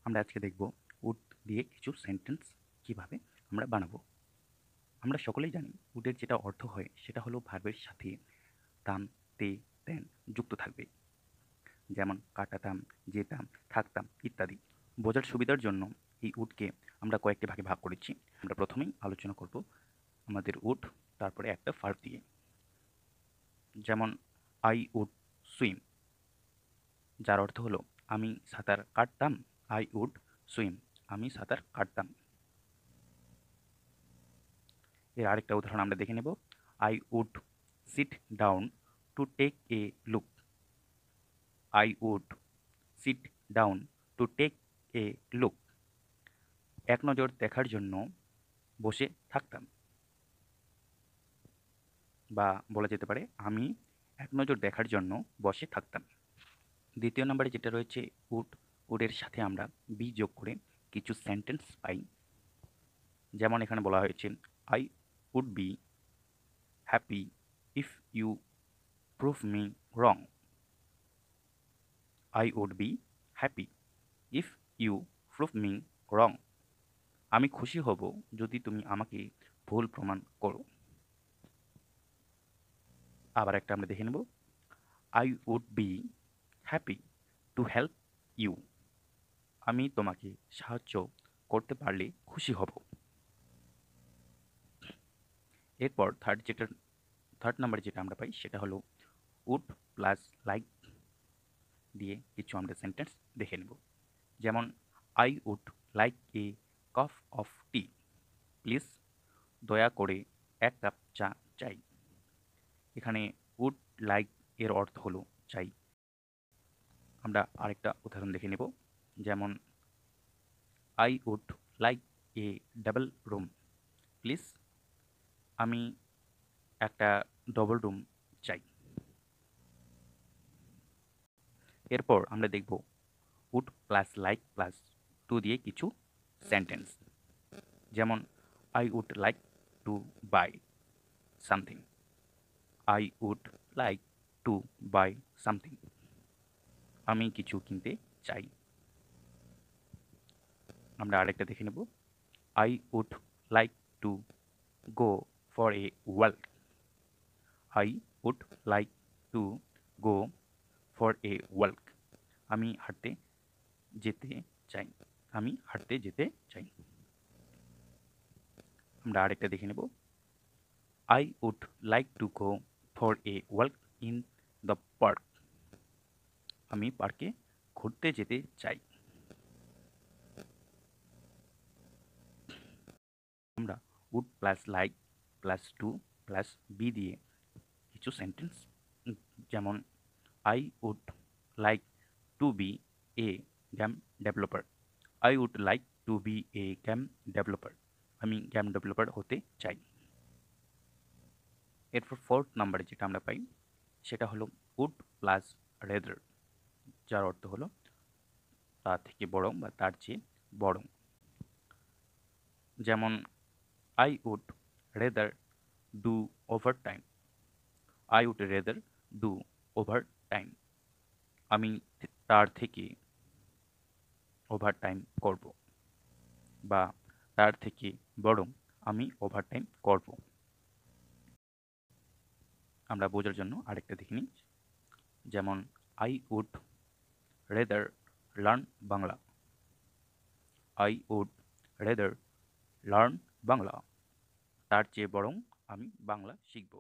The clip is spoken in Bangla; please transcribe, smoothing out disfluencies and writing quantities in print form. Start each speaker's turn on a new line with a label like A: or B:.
A: আমরা আজকে দেখব উড দিয়ে কিছু সেন্টেন্স কিভাবে আমরা বানাবো। আমরা সকলেই জানি উডের যেটা অর্থ হয় সেটা হলো ভার্বের সাথে তাম, তে, তেন যুক্ত থাকবে। যেমন কাটাতাম, যেতাম, থাকতাম ইত্যাদি। বোঝার সুবিধার জন্য এই উডকে আমরা কয়েকটি ভাগে ভাগ করেছি। আমরা প্রথমেই আলোচনা করব আমাদের উড, তারপরে একটা ভার্ব দিয়ে। যেমন আই উড সুইম, যার অর্থ হলো আমি সাঁতার কাটতাম। আই উড সুইম, আমি সাঁতার কাটতাম। এর আরেকটা উদাহরণ আমরা দেখে নেব। I would sit down to take a look. I would sit down to take a look, এক নজর দেখার জন্য বসে থাকতাম, বা বলা যেতে পারে আমি এক নজর দেখার জন্য বসে থাকতাম। দ্বিতীয় নম্বরে যেটা রয়েছে উড, উডের সাথে আমরা বি যোগ করে কিছু সেন্টেন্স পাই। যেমন এখানে বলা হয়েছে I would be happy if you prove me wrong. I would be happy if you prove me wrong. আমি খুশি হব যদি তুমি আমাকে ভুল প্রমাণ করো। আবার একটা আমরা দেখে নেব। I would be happy to help you. আমি তোমাকে সাহায্য করতে পারলে খুশি হব। এরপর থার্ড নাম্বার যেটা আমরা পাই সেটা হলো উড প্লাস লাইক দিয়ে কিছু আমরা সেন্টেন্স দেখে নেব। যেমন I would like a cup of tea. Please, দয়া করে এক কাপ চা চাই। এখানে উড লাইক এর অর্থ হলো চাই। আমরা আরেকটা উদাহরণ দেখে নেব। যেমন I would like a double room. Please, আমি একটা ডবল রুম চাই। এরপর আমরা দেখব would plus like plus to দিয়ে কিছু সেন্টেন্স। যেমন I would like to buy something. I would like to buy something, আমি কিছু কিনতে চাই। আমরা আরেকটা দেখে নেব। I would like to go for a walk. I would like to go for a walk, আমি হাঁটতে যেতে চাই। আমি হাঁটতে যেতে চাই। আমরা আরেকটা দেখে নেব। I would like to go for a walk in the park. আমি পার্কে ঘুরতে যেতে চাই। আমরা would plus like plus to plus be দিয়ে কিছু সেন্টেন্স, যেমন I would like to be a game developer. I would like to be a game developer, আমি গেম ডেভেলপার হতে চাই। এরপর ফোর্থ নাম্বারে যেটা আমরা পাই সেটা হলো উড প্লাস রেদার, যার অর্থ হলো তার থেকে বরং বা তার চেয়ে বরং। যেমন I would rather do overtime. I would rather do overtime, আমি তার থেকে ওভার টাইম করব, বা তার থেকে বরং আমি ওভার টাইম করব। আমরা বোঝার জন্য আরেকটা দেখে নিই। যেমন I would rather learn Bangla. I would rather learn Bangla, তার চেয়ে বরং আমি বাংলা শিখব।